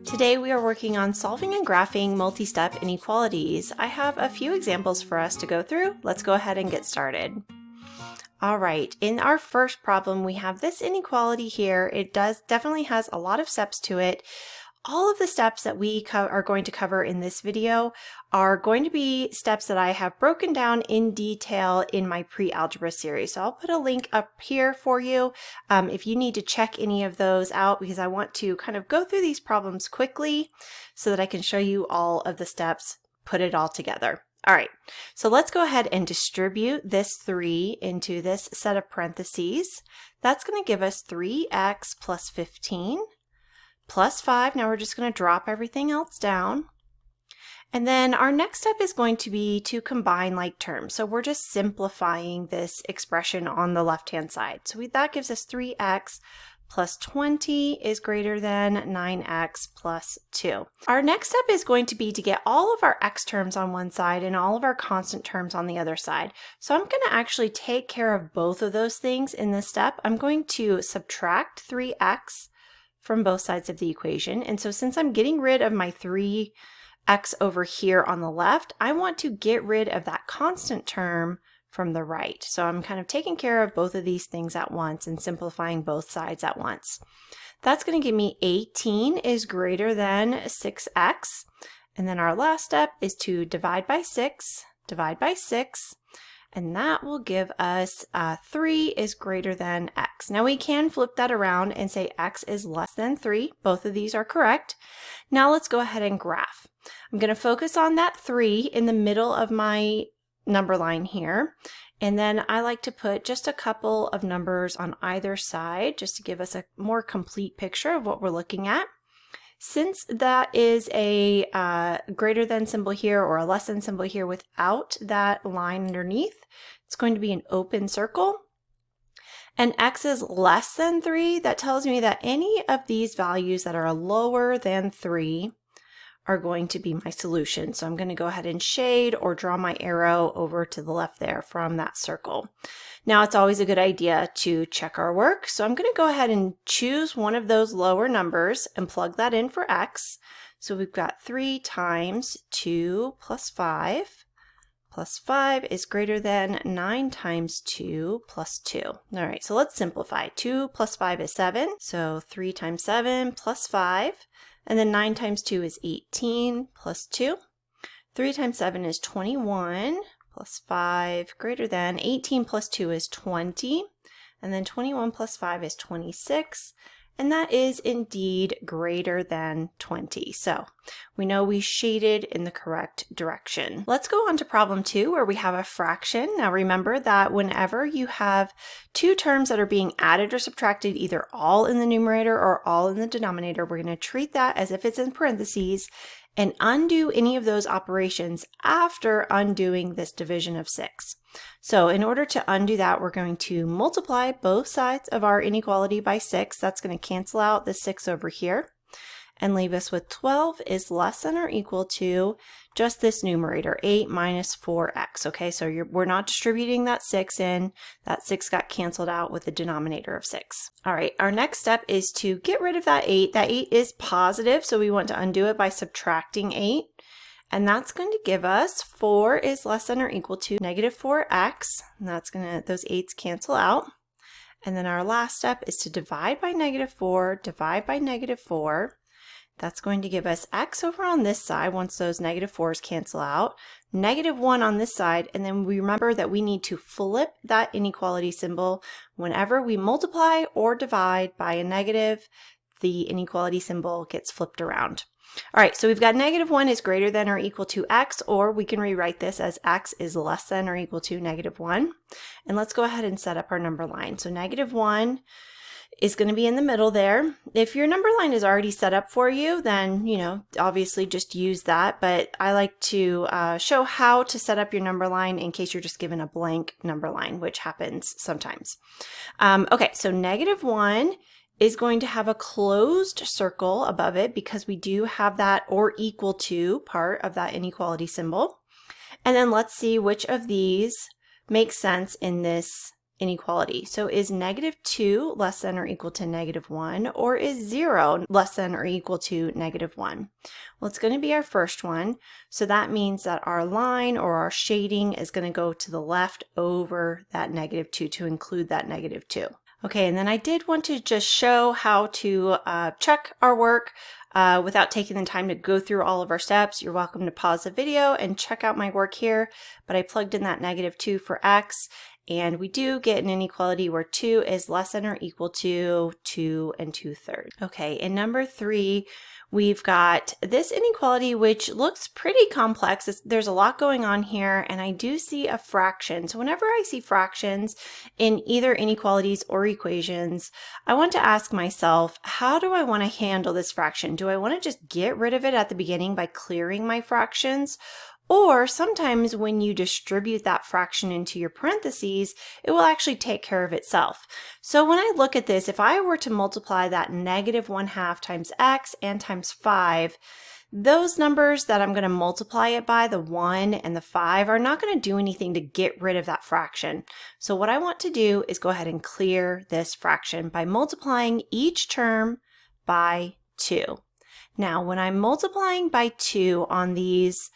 Today we are working on solving and graphing multi-step inequalities. I have a few examples for us to go through. Let's go ahead and get started. All right, in our first problem we have this inequality here. It definitely has a lot of steps to it. All of the steps that we are going to cover in this video are going to be steps that I have broken down in detail in my pre-algebra series. So I'll put a link up here for you if you need to check any of those out, because I want to kind of go through these problems quickly so that I can show you all of the steps, put it all together. All right, so let's go ahead and distribute this 3 into this set of parentheses. That's going to give us 3x plus 15 plus 5. Now we're just going to drop everything else down. And then our next step is going to be to combine like terms. So we're just simplifying this expression on the left-hand side. So that gives us 3x plus 20 is greater than 9x plus 2. Our next step is going to be to get all of our x terms on one side and all of our constant terms on the other side. So I'm going to actually take care of both of those things in this step. I'm going to subtract 3x from both sides of the equation. And so since I'm getting rid of my 3x over here on the left, I want to get rid of that constant term from the right. So I'm kind of taking care of both of these things at once and simplifying both sides at once. That's going to give me 18 is greater than 6x. And then our last step is to divide by 6, and that will give us 3 is greater than x. Now we can flip that around and say x is less than 3. Both of these are correct. Now let's go ahead and graph. I'm going to focus on that 3 in the middle of my number line here. And then I like to put just a couple of numbers on either side just to give us a more complete picture of what we're looking at. Since that is a greater than symbol here or a less than symbol here without that line underneath, it's going to be an open circle. And x is less than 3. That tells me that any of these values that are lower than 3 are going to be my solution. So I'm going to go ahead and shade or draw my arrow over to the left there from that circle. Now it's always a good idea to check our work. So I'm going to go ahead and choose one of those lower numbers and plug that in for x. So we've got 3 times 2 plus 5 is greater than 9 times 2 plus 2. All right, so let's simplify. 2 plus 5 is 7. So 3 times 7 plus 5. And then 9 times 2 is 18 plus 2. 3 times 7 is 21 plus 5 greater than 18 plus 2 is 20. And then 21 plus 5 is 26. And that is indeed greater than 20. So we know we shaded in the correct direction. Let's go on to problem 2 where we have a fraction. Now remember that whenever you have two terms that are being added or subtracted, either all in the numerator or all in the denominator, we're going to treat that as if it's in parentheses and undo any of those operations after undoing this division of 6. So in order to undo that, we're going to multiply both sides of our inequality by 6. That's going to cancel out the 6 over here and leave us with 12 is less than or equal to just this numerator, 8 minus 4x. Okay, so we're not distributing that 6 in. That 6 got canceled out with the denominator of 6. All right, our next step is to get rid of that 8. That 8 is positive, so we want to undo it by subtracting 8. And that's going to give us 4 is less than or equal to negative 4x. And that's going to, those 8's cancel out. And then our last step is to divide by negative 4, divide by negative 4. That's going to give us x over on this side once those negative 4's cancel out, negative 1 on this side, and then we remember that we need to flip that inequality symbol. Whenever we multiply or divide by a negative, the inequality symbol gets flipped around. All right, so we've got negative 1 is greater than or equal to x, or we can rewrite this as x is less than or equal to negative 1. And let's go ahead and set up our number line. So negative 1 is going to be in the middle there. If your number line is already set up for you, then, obviously just use that. But I like to show how to set up your number line in case you're just given a blank number line, which happens sometimes. Okay, so negative 1 is going to have a closed circle above it because we do have that or equal to part of that inequality symbol. And then let's see which of these makes sense in this inequality. So is -2 less than or equal to -1, or is 0 less than or equal to -1? Well, it's going to be our first one. So that means that our line or our shading is going to go to the left over that -2 to include that -2. Okay, and then I did want to just show how to check our work without taking the time to go through all of our steps. You're welcome to pause the video and check out my work here, but I plugged in that -2 for x, and we do get an inequality where 2 is less than or equal to 2 2/3. Okay, in number 3, we've got this inequality, which looks pretty complex. There's a lot going on here, and I do see a fraction. So whenever I see fractions in either inequalities or equations, I want to ask myself, how do I want to handle this fraction? Do I want to just get rid of it at the beginning by clearing my fractions? Or sometimes when you distribute that fraction into your parentheses, it will actually take care of itself. So when I look at this, if I were to multiply that -1/2 times x and times 5, those numbers that I'm going to multiply it by, the 1 and the 5, are not going to do anything to get rid of that fraction. So what I want to do is go ahead and clear this fraction by multiplying each term by 2. Now, when I'm multiplying by 2 on these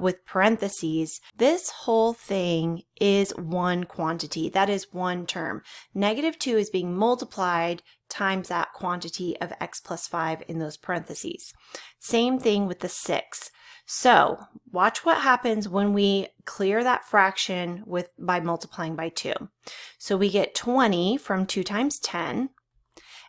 with parentheses, this whole thing is one quantity. That is one term. -2 is being multiplied times that quantity of x plus 5 in those parentheses. Same thing with the 6. So watch what happens when we clear that fraction by multiplying by 2. So we get 20 from 2 times 10.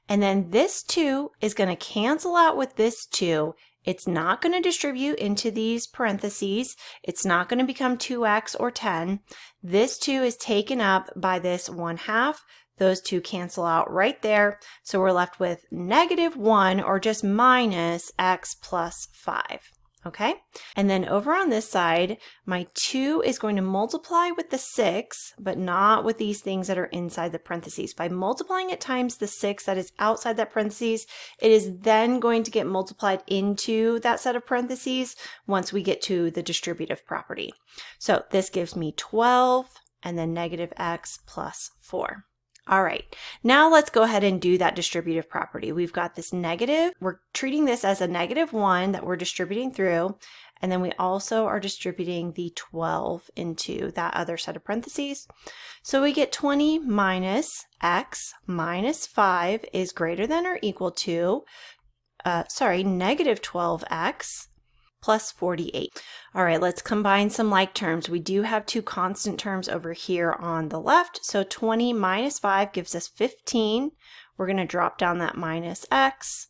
And then this 2 is going to cancel out with this 2. It's not going to distribute into these parentheses. It's not going to become 2x or 10. This 2 is taken up by this 1/2. Those two cancel out right there. So we're left with -1, or just minus x plus 5. Okay, and then over on this side, my 2 is going to multiply with the 6, but not with these things that are inside the parentheses. By multiplying it times the 6 that is outside that parentheses, it is then going to get multiplied into that set of parentheses once we get to the distributive property. So this gives me 12 and then -x plus 4. All right, now let's go ahead and do that distributive property. We've got this negative. We're treating this as a -1 that we're distributing through, and then we also are distributing the 12 into that other set of parentheses. So we get 20 minus x minus 5 is greater than or equal to, -12x plus 48. All right, let's combine some like terms. We do have two constant terms over here on the left. So 20 minus 5 gives us 15. We're going to drop down that minus x,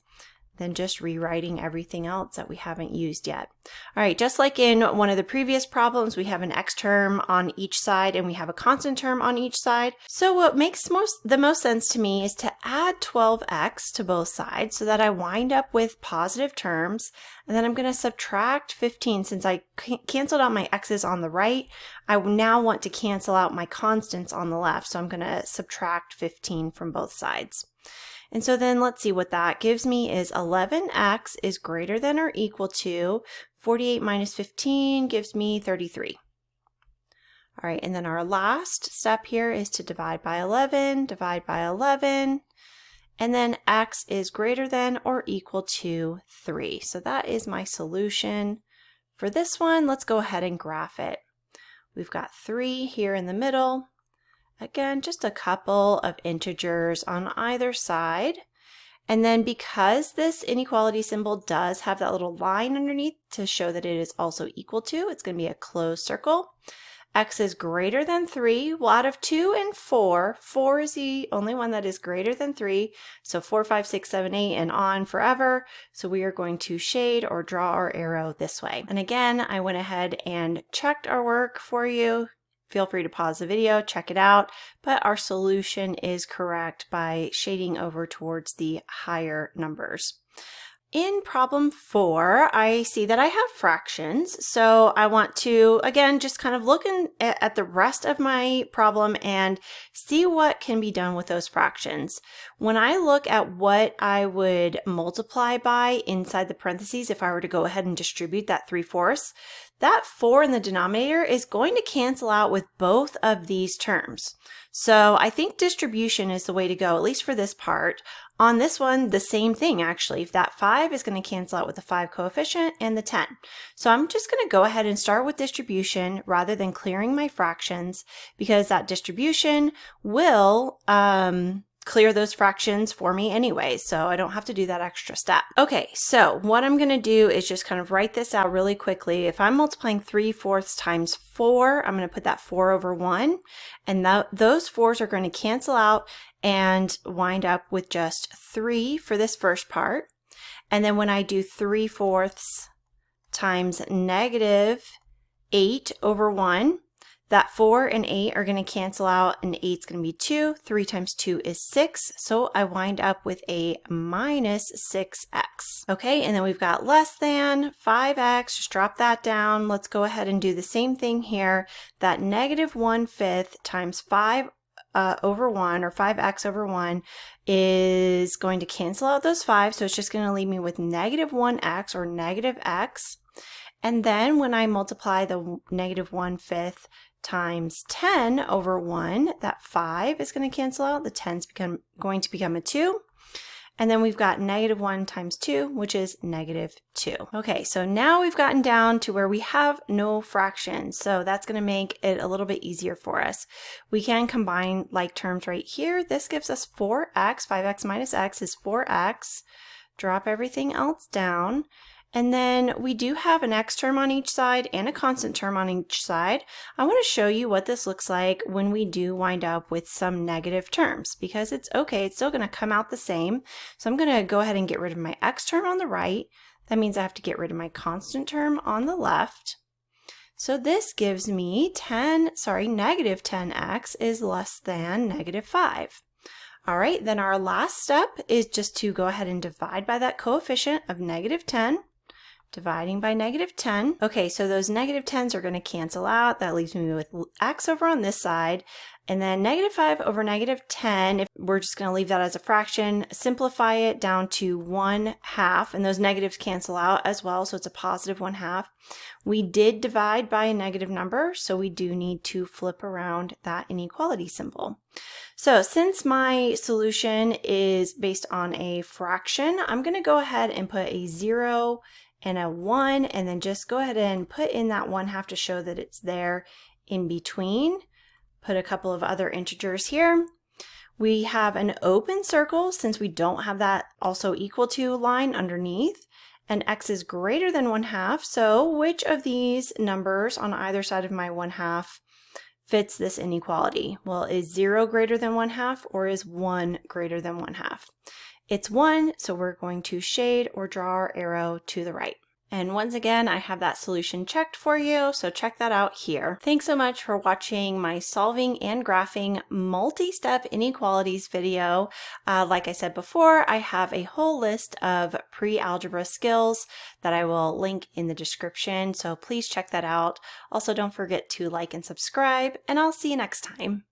then just rewriting everything else that we haven't used yet. All right, just like in one of the previous problems, we have an x term on each side and we have a constant term on each side. So what makes the most sense to me is to add 12x to both sides so that I wind up with positive terms. And then I'm going to subtract 15. Since I canceled out my x's on the right, I now want to cancel out my constants on the left. So I'm going to subtract 15 from both sides. And so then let's see what that gives me is 11x is greater than or equal to 48 minus 15 gives me 33. All right, and then our last step here is to divide by 11, and then x is greater than or equal to 3. So that is my solution for this one. Let's go ahead and graph it. We've got 3 here in the middle. Again, just a couple of integers on either side. And then because this inequality symbol does have that little line underneath to show that it is also equal to, it's going to be a closed circle. X is greater than 3. Well, out of 2 and 4, 4 is the only one that is greater than 3. So 4, 5, 6, 7, 8, and on forever. So we are going to shade or draw our arrow this way. And again, I went ahead and checked our work for you. Feel free to pause the video, check it out, but our solution is correct by shading over towards the higher numbers. In problem 4, I see that I have fractions, so I want to, again, just kind of look at the rest of my problem and see what can be done with those fractions. When I look at what I would multiply by inside the parentheses, if I were to go ahead and distribute that 3/4, that 4 in the denominator is going to cancel out with both of these terms. So I think distribution is the way to go, at least for this part. On this one, the same thing actually. If that 5 is going to cancel out with the 5 coefficient and the 10. So I'm just going to go ahead and start with distribution rather than clearing my fractions, because that distribution will clear those fractions for me anyway, so I don't have to do that extra step. Okay, so what I'm going to do is just kind of write this out really quickly. If I'm multiplying 3/4 times 4, I'm going to put that 4 over 1, and those 4s are going to cancel out and wind up with just 3 for this first part. And then when I do 3/4 times negative 8 over 1, that 4 and 8 are going to cancel out, and 8 is going to be 2. 3 times 2 is 6, so I wind up with a minus 6x. Okay, and then we've got less than 5x. Just drop that down. Let's go ahead and do the same thing here. That negative 1/5 times 5 over 1, or 5x over 1, is going to cancel out those 5, so it's just going to leave me with negative 1x, or negative x. And then when I multiply the negative 1/5 times 10 over 1, that 5 is going to cancel out. The 10 is going to become a 2. And then we've got negative 1 times 2, which is negative 2. Okay, so now we've gotten down to where we have no fractions. So that's going to make it a little bit easier for us. We can combine like terms right here. This gives us 4x. 5x minus x is 4x. Drop everything else down. And then we do have an x term on each side and a constant term on each side. I want to show you what this looks like when we do wind up with some negative terms, because it's okay, it's still going to come out the same. So I'm going to go ahead and get rid of my x term on the right. That means I have to get rid of my constant term on the left. So this gives me negative 10x is less than negative 5. All right, then our last step is just to go ahead and divide by that coefficient of negative 10. Dividing by negative 10. Okay, so those negative 10s are going to cancel out. That leaves me with x over on this side. And then negative 5 over negative 10, if we're just going to leave that as a fraction, simplify it down to 1/2, and those negatives cancel out as well, so it's a positive 1/2. We did divide by a negative number, so we do need to flip around that inequality symbol. So since my solution is based on a fraction, I'm going to go ahead and put a 0 and a 1, and then just go ahead and put in that 1/2 to show that it's there in between. Put a couple of other integers here. We have an open circle since we don't have that also equal to line underneath, and x is greater than 1/2. So which of these numbers on either side of my 1/2 fits this inequality? Well, is 0 greater than 1/2, or is 1 greater than 1/2? It's 1, so we're going to shade or draw our arrow to the right. And once again, I have that solution checked for you, so check that out here. Thanks so much for watching my solving and graphing multi-step inequalities video. Like I said before, I have a whole list of pre-algebra skills that I will link in the description, so please check that out. Also, don't forget to like and subscribe, and I'll see you next time.